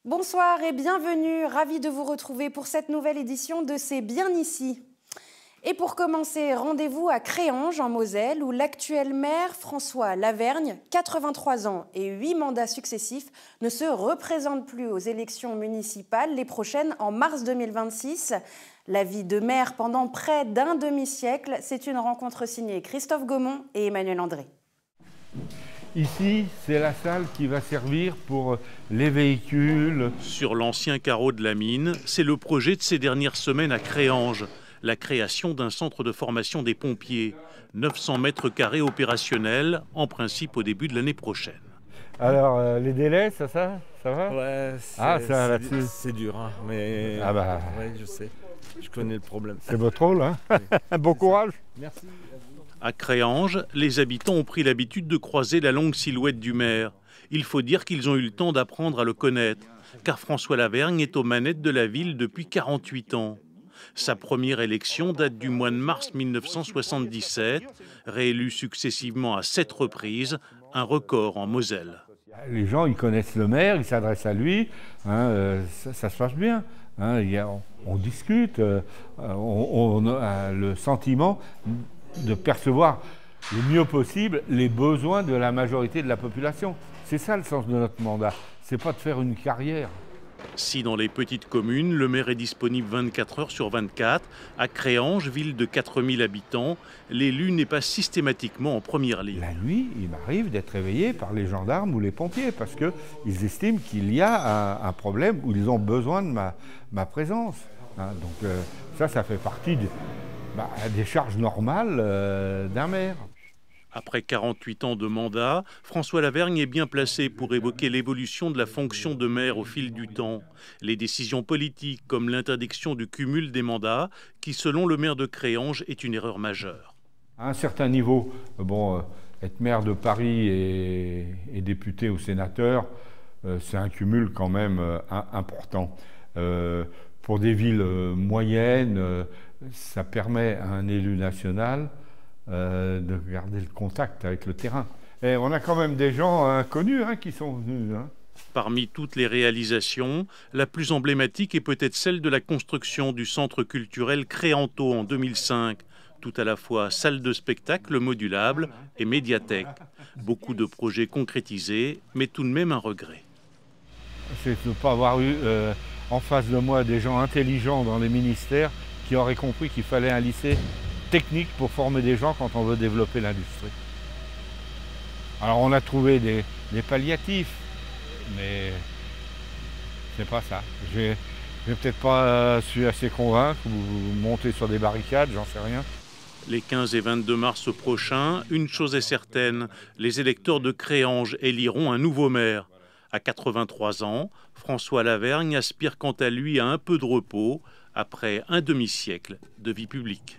Bonsoir et bienvenue, ravi de vous retrouver pour cette nouvelle édition de C'est bien ici. Et pour commencer, rendez-vous à Créange en Moselle où l'actuel maire François Lavergne, 83 ans et 8 mandats successifs, ne se représente plus aux élections municipales, les prochaines en mars 2026. La vie de maire pendant près d'un demi-siècle, c'est une rencontre signée Christophe Gaumont et Emmanuel André. Ici, c'est la salle qui va servir pour les véhicules. Sur l'ancien carreau de la mine, c'est le projet de ces dernières semaines à Créange, la création d'un centre de formation des pompiers. 900 mètres carrés opérationnels, en principe au début de l'année prochaine. Alors, les délais, ça va? Ouais, c'est dur, hein, mais ouais, je sais, je connais le problème. C'est votre rôle, hein. Oui. Bon courage. Merci. À Créange, les habitants ont pris l'habitude de croiser la longue silhouette du maire. Il faut dire qu'ils ont eu le temps d'apprendre à le connaître, car François Lavergne est aux manettes de la ville depuis 48 ans. Sa première élection date du mois de mars 1977, réélu successivement à 7 reprises, un record en Moselle. Les gens, ils connaissent le maire, ils s'adressent à lui, hein, ça se passe bien. Hein, on discute, on a le sentiment de percevoir le mieux possible les besoins de la majorité de la population. C'est ça le sens de notre mandat, c'est pas de faire une carrière. Si dans les petites communes, le maire est disponible 24 heures sur 24, à Créange, ville de 4000 habitants, l'élu n'est pas systématiquement en première ligne. La nuit, il m'arrive d'être réveillé par les gendarmes ou les pompiers parce qu'ils estiment qu'il y a un problème où ils ont besoin de ma présence. Hein, donc ça fait partie des charges normales d'un maire. Après 48 ans de mandat, François Lavergne est bien placé pour évoquer l'évolution de la fonction de maire au fil du temps. Les décisions politiques comme l'interdiction du cumul des mandats, qui selon le maire de Créange est une erreur majeure. À un certain niveau, être maire de Paris et député ou sénateur, c'est un cumul quand même important. Pour des villes moyennes, ça permet à un élu national de garder le contact avec le terrain. Et on a quand même des gens connus qui sont venus. Hein. Parmi toutes les réalisations, la plus emblématique est peut-être celle de la construction du centre culturel Créanto en 2005, tout à la fois salle de spectacle modulable et médiathèque. Beaucoup de projets concrétisés, mais tout de même un regret. C'est de ne pas avoir eu en face de moi des gens intelligents dans les ministères qui auraient compris qu'il fallait un lycée technique pour former des gens quand on veut développer l'industrie. Alors on a trouvé des palliatifs, mais c'est pas ça. J'ai peut-être pas su assez convaincre ou monter sur des barricades, j'en sais rien. Les 15 et 22 mars prochains, une chose est certaine, les électeurs de Créange éliront un nouveau maire. À 83 ans, François Lavergne aspire quant à lui à un peu de repos après un demi-siècle de vie publique.